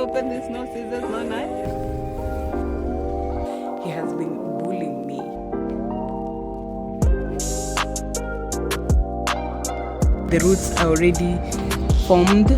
open this, no scissors, no knife. He has been bullying me. The roots are already formed.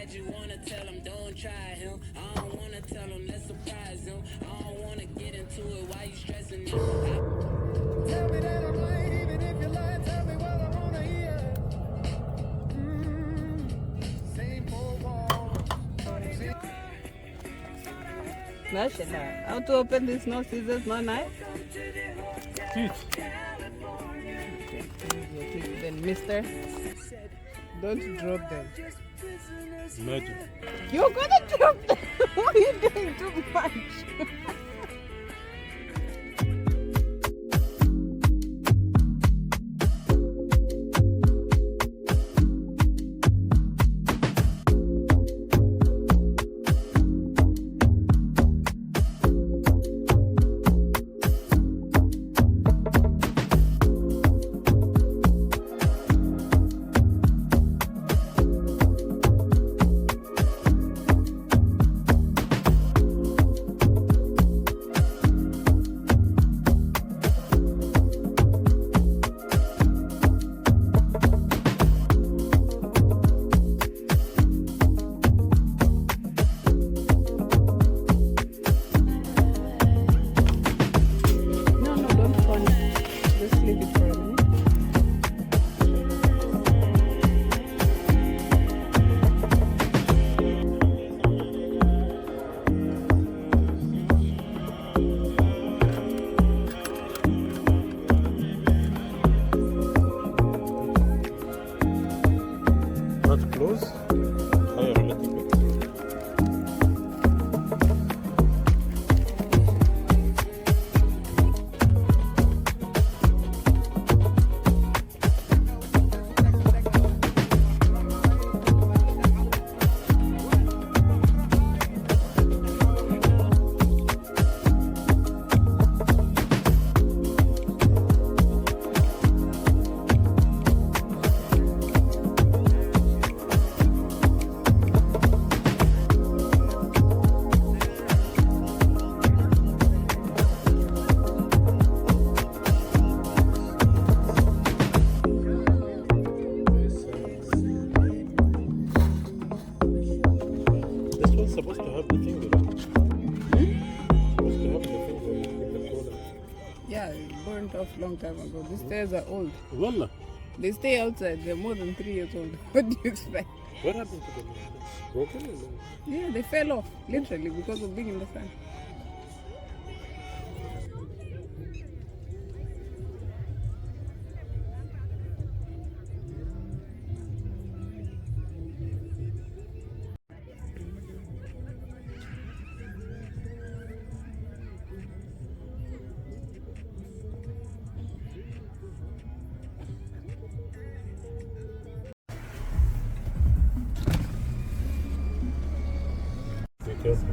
You wanna tell him, don't try him. I don't wanna tell him, let's surprise him. I don't wanna get into it, why you stressing him? Tell me that I'm right, even if you lie, tell me what I wanna hear. Same old wall. Mashallah. How to open this? No scissors, no knife. Then, mister, don't drop them. Murder. You're gonna drop them. What are you doing too much? nose. Higher a little bit. Supposed to have the thing there. Supposed to have the thing where you keep the cola. Yeah, it burnt off long time ago. These stairs are old. Wallah. They stay outside. They're more than 3 years old. What do you expect? What happened to them? Broken? Or Yeah, they fell off, literally, because of being in the sun. be careful.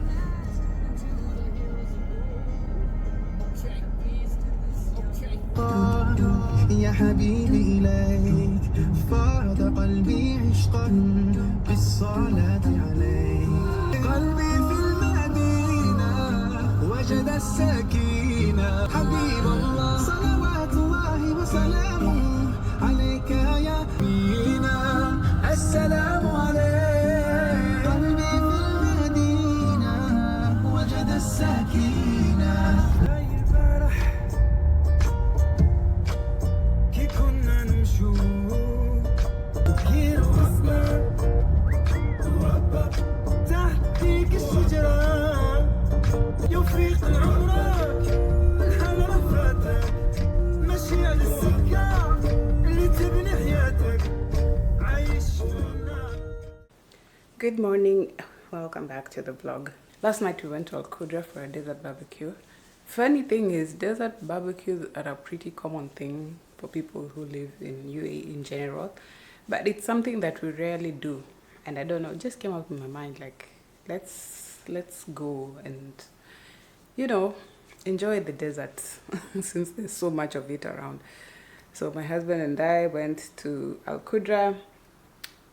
يا حبيبي إليك فاض قلبي عشقا بالصلاة عليك قلبي في المدينة وجد السكينة حبيب الله صلوات الله وسلامه عليك يا نبينا السلام عليك قلبي في المدينة وجد السكينة تحتيك الشجرة يفيق عمرك الحال رفاتك ماشي على السكة اللي تبني حياتك عايش Good morning, welcome back to the vlog. Last night we went to Al-Qudra for a desert barbecue. Funny thing is, desert barbecues are a pretty common thing for people who live in UAE in general, but it's something that we rarely do. And I don't know, it just came up in my mind, like let's go and, you know, enjoy the desert since there's so much of it around. So my husband and I went to Al-Qudra.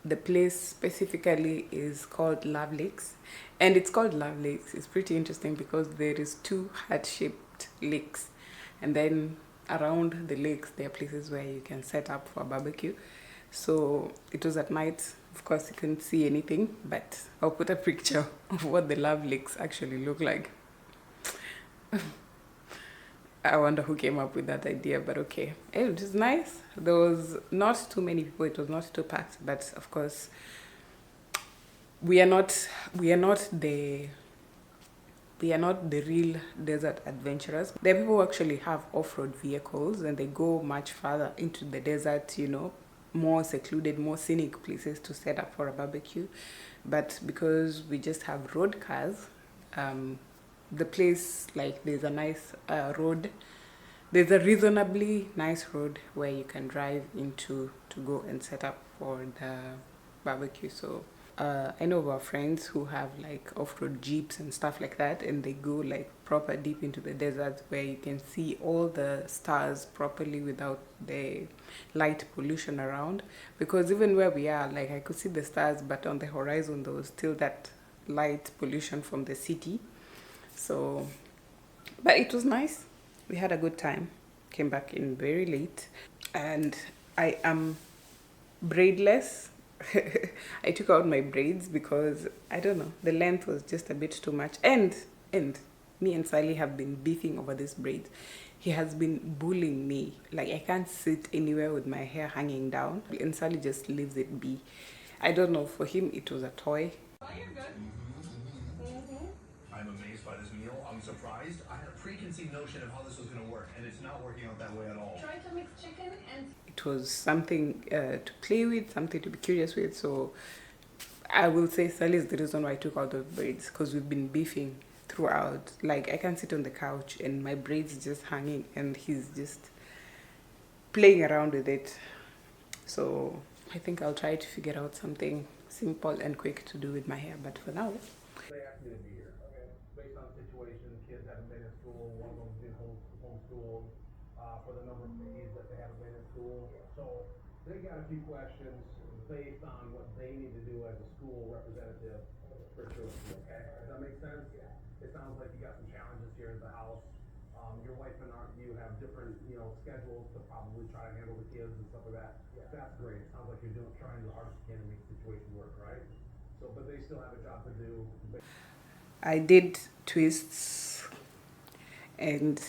The place specifically is called Love Lakes, and it's called Love Lakes. It's pretty interesting because there is two heart-shaped lakes, and then around the lakes there are places where you can set up for a barbecue. So it was at night. Of course you couldn't see anything, but I'll put a picture of what the Love Lakes actually look like. I wonder who came up with that idea, but okay. It was nice. There was not too many people. It was not too packed, but of course, we are not the real desert adventurers. There are people who actually have off-road vehicles and they go much further into the desert, you know, more secluded, more scenic places to set up for a barbecue. But because we just have road cars, the place, like, there's a nice road, there's a reasonably nice road where you can drive into to go and set up for the barbecue. So I know of our friends who have like off-road jeeps and stuff like that, and they go like proper deep into the desert where you can see all the stars properly without the light pollution around. Because even where we are, like, I could see the stars, but on the horizon there was still that light pollution from the city. So, but it was nice. We had a good time. Came back in very late, and I am braidless. I took out my braids because I don't know, the length was just a bit too much. And me and Sally have been beefing over this braid. He has been bullying me. Like, I can't sit anywhere with my hair hanging down, and Sally just leaves it be. I don't know, for him it was a toy. Oh, you're good. I'm amazed by this meal. I'm surprised. I had a preconceived notion of how this was going to work, and it's not working out that way at all. Try to mix chicken and... It was something to play with, something to be curious with. So I will say Sally is the reason why I took out the braids, because we've been beefing throughout. Like, I can't sit on the couch and my braids just hanging and he's just playing around with it. So I think I'll try to figure out something simple and quick to do with my hair, but for now. They asked me to be here, okay? Based on the situation, kids haven't been in school, one of them's been homeschooled, for the number of days that they haven't been in school. So they got a few questions based on what they need to do as a school representative for children, okay? Does that make sense? It sounds like you got some challenges here in the house. Your wife and you have different, schedules to probably try to handle the kids and stuff like that. That's great. It sounds like you're trying the hardest you can to make the situation work, right? So, but they still have a job to do. I did twists, and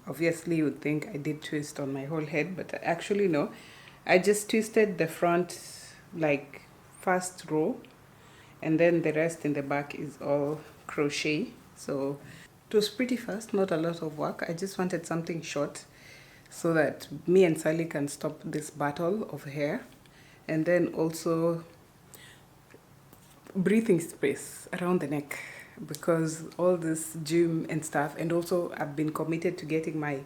obviously you would think I did twist on my whole head, but actually no. I just twisted the front, like, first row, and then the rest in the back is all crochet. So it was pretty fast, not a lot of work. I just wanted something short so that me and Sally can stop this battle of hair, and then also breathing space around the neck, because all this gym and stuff, and also I've been committed to getting my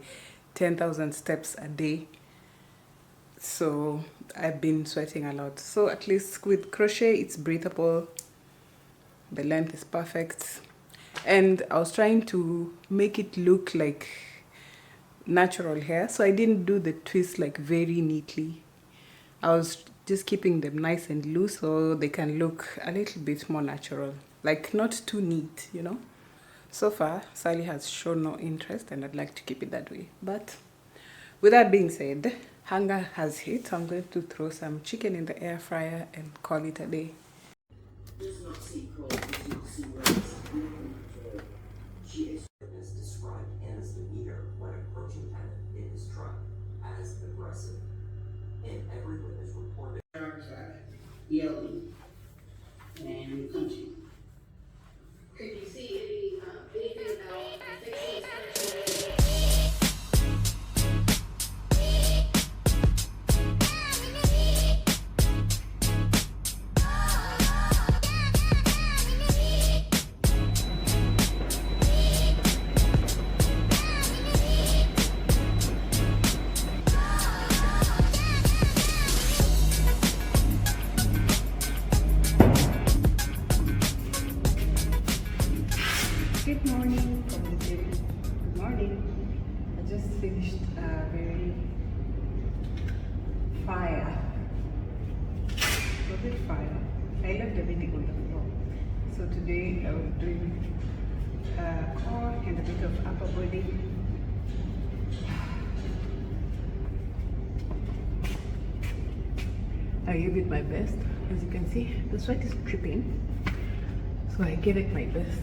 10,000 steps a day, so I've been sweating a lot. So at least with crochet it's breathable, the length is perfect, and I was trying to make it look like natural hair, so I didn't do the twist like very neatly. I was just keeping them nice and loose so they can look a little bit more natural, like not too neat, So far Sally has shown no interest, and I'd like to keep it that way. But with that being said, hunger has hit. I'm going to throw some chicken in the air fryer and call it a day. Witness described Anna's demeanor when approaching Canon in his truck as aggressive, and every witness reported Yelling and punching. Could you see anything about facial expression? Good morning from the gym. Good morning. I just finished a very fire. Was it fire? I left everything on the floor. So today I was doing core and a bit of upper body. I gave it my best. As you can see, the sweat is dripping. So I gave it my best.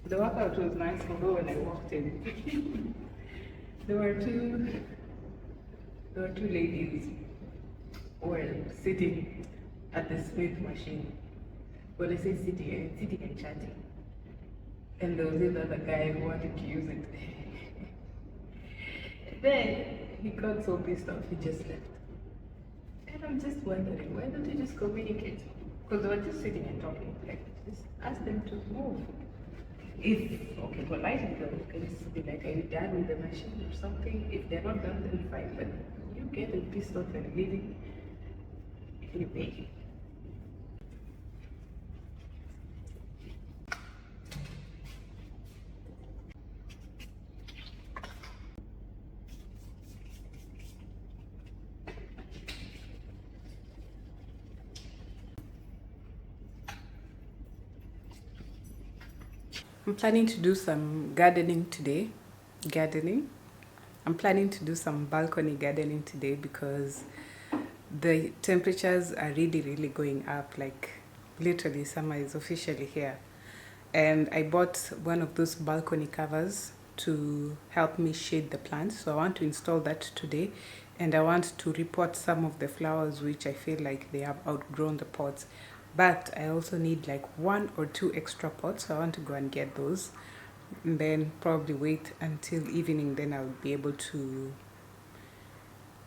The workout was nice, although when I walked in, there were two ladies who were sitting at the Smith machine. When I say sitting, I mean sitting and chatting. And there was the other guy who wanted to use it. And then he got so pissed off, he just left. And I'm just wondering, why don't you just communicate? Because they were just sitting and talking. Like, just ask them to move. If, okay, politely though, you can just be like, are you done with the machine or something? If they're not done, then fine. But you getting pissed off and leaving, you pay. I'm planning to do some gardening today. I'm planning to do some balcony gardening today because the temperatures are really going up. Like, literally summer is officially here. And I bought one of those balcony covers to help me shade the plants. So I want to install that today, and I want to repot some of the flowers which I feel like they have outgrown the pots. But I also need like 1 or 2 extra pots, so I want to go and get those, and then probably wait until evening, then I'll be able to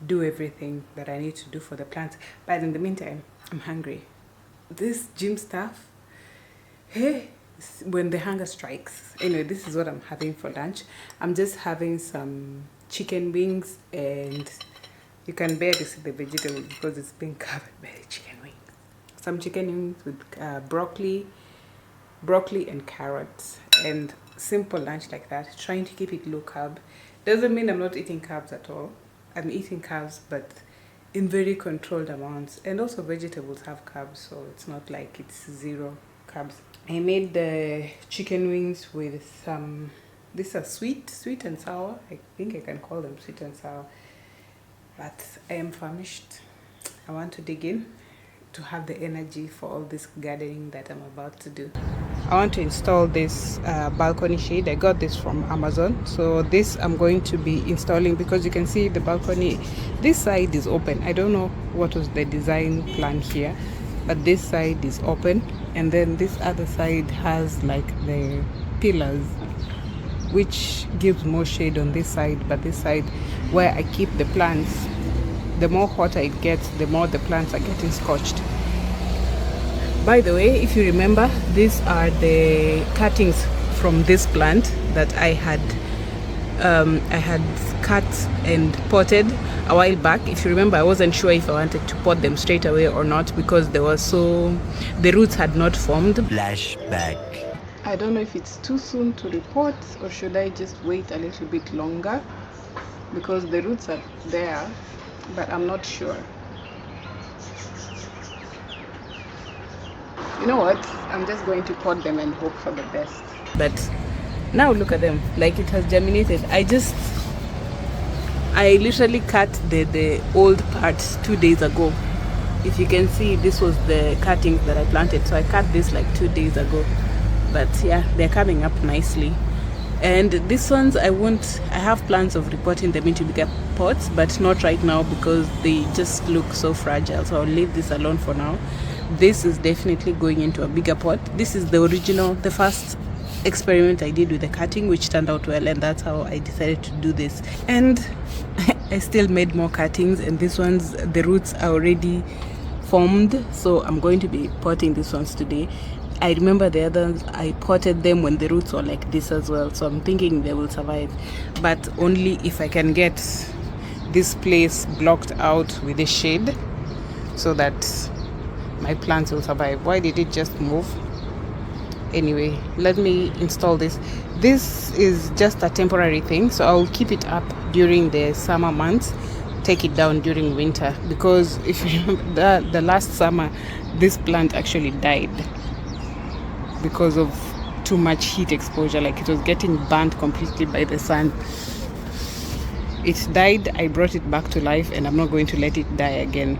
do everything that I need to do for the plants. But in the meantime, I'm hungry. this gym stuff, hey, when the hunger strikes. Anyway, this is what I'm having for lunch. I'm just having some chicken wings, and you can barely see the vegetables because it's been covered by the chicken wings. Some chicken wings with broccoli and carrots, and simple lunch like that. Trying to keep it low carb. Doesn't mean I'm not eating carbs at all. I'm eating carbs, but in very controlled amounts. And also vegetables have carbs, so it's not like it's zero carbs. I made the chicken wings with some, these are sweet and sour. I think I can call them sweet and sour. But I am famished. I want to dig in to have the energy for all this gardening that I'm about to do. I want to install this balcony shade. I got this from Amazon. So this I'm going to be installing because you can see the balcony, this side is open. I don't know what was the design plan here, but this side is open, and then this other side has like the pillars, which gives more shade on this side. But this side where I keep the plants, the more hotter it gets, the more the plants are getting scorched. By the way, if you remember, these are the cuttings from this plant that I had cut and potted a while back. If you remember, I wasn't sure if I wanted to pot them straight away or not because the roots had not formed. Flashback. I don't know if it's too soon to repot, or should I just wait a little bit longer because the roots are there, but I'm not sure. You know what? I'm just going to pot them and hope for the best. But now look at them, like it has germinated. I literally cut the old parts 2 days ago. If you can see, this was the cuttings that I planted, so I cut this like 2 days ago. But yeah, they're coming up nicely. And these ones, I have plans of repotting them into bigger pots, but not right now because they just look so fragile. So I'll leave this alone for now. This is definitely going into a bigger pot. This is the first experiment I did with the cutting, which turned out well, and that's how I decided to do this. And I still made more cuttings, and these ones, the roots are already formed, so I'm going to be potting these ones today. I remember the others, I potted them when the roots were like this as well, so I'm thinking they will survive, but only if I can get this place blocked out with a shade so that my plants will survive. Why did it just move? Anyway, let me install this. This is just a temporary thing, so I'll keep it up during the summer months, take it down during winter, because if you remember the last summer this plant actually died because of too much heat exposure. Like, it was getting burnt completely by the sun. It died, I brought it back to life, and I'm not going to let it die again.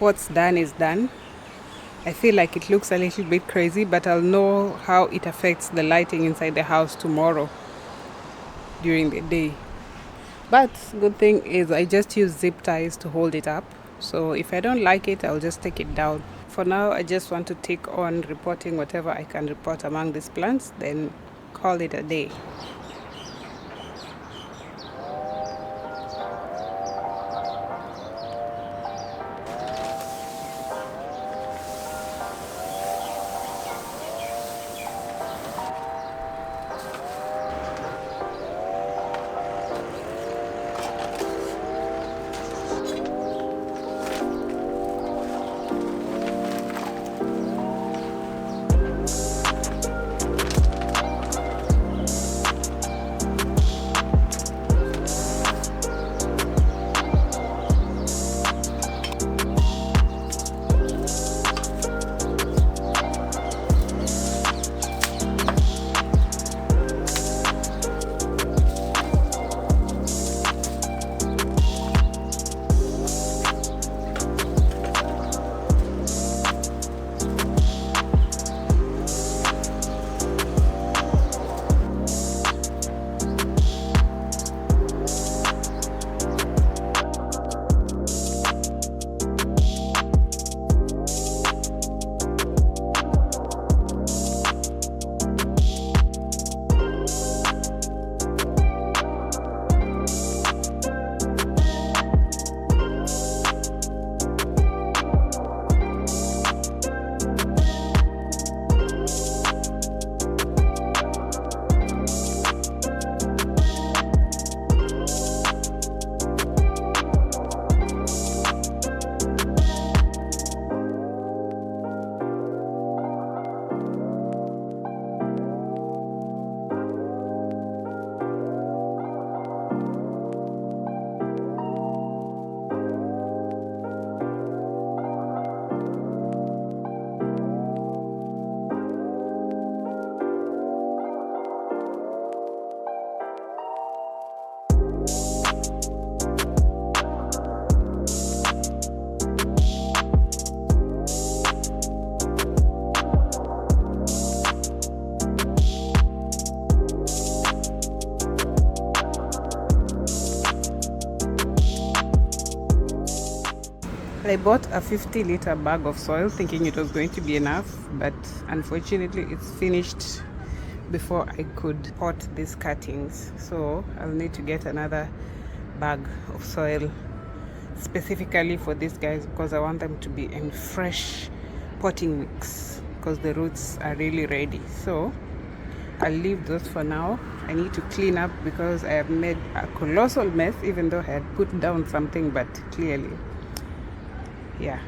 what's done is done. I feel like it looks a little bit crazy, but I'll know how it affects the lighting inside the house tomorrow during the day. But good thing is I just use zip ties to hold it up. So if I don't like it, I'll just take it down. For now, I just want to take on reporting whatever I can report among these plants, then call it a day. I bought a 50-liter bag of soil thinking it was going to be enough, but unfortunately it's finished before I could pot these cuttings. So I'll need to get another bag of soil specifically for these guys because I want them to be in fresh potting mix because the roots are really ready. So I'll leave those for now. I need to clean up because I have made a colossal mess, even though I had put down something, but clearly, yeah.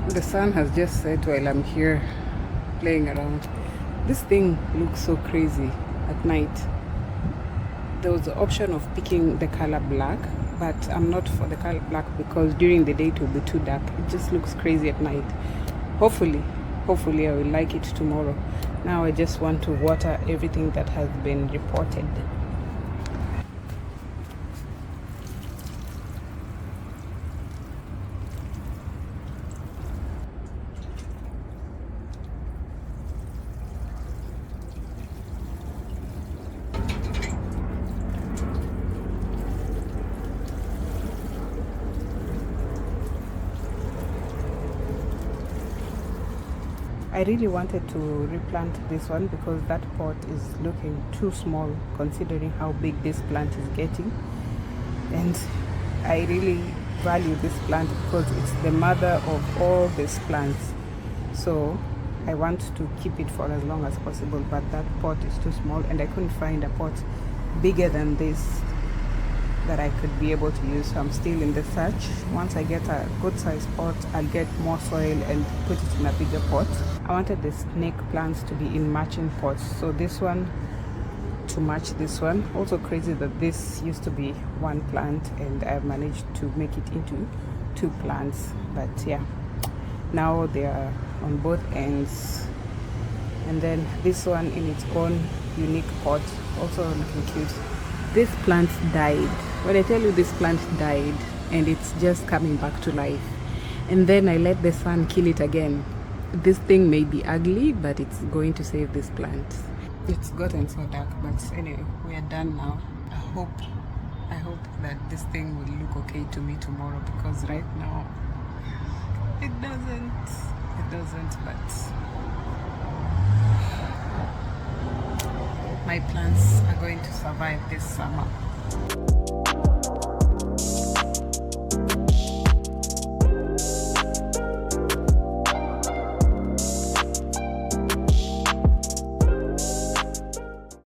The sun has just set while I'm here playing around. This thing looks so crazy at night. There was the option of picking the color black, but I'm not for the color black because during the day it will be too dark. It just looks crazy at night. Hopefully I will like it tomorrow. Now I just want to water everything that has been reported. I really wanted to replant this one because that pot is looking too small considering how big this plant is getting, and I really value this plant because it's the mother of all these plants, so I want to keep it for as long as possible. But that pot is too small and I couldn't find a pot bigger than this that I could be able to use, so I'm still in the search. Once I get a good size pot, I'll get more soil and put it in a bigger pot. I wanted the snake plants to be in matching pots, so this one to match this one. Also crazy that this used to be one plant and I managed to make it into 2 plants, but yeah, now they are on both ends. And then this one in its own unique pot, also looking cute. This plant died. When I tell you this plant died and it's just coming back to life, and then I let the sun kill it again. This thing may be ugly, but it's going to save this plant. It's gotten so dark, but anyway, we are done now. I hope that this thing will look okay to me tomorrow, because right now it doesn't, but my plants are going to survive this summer.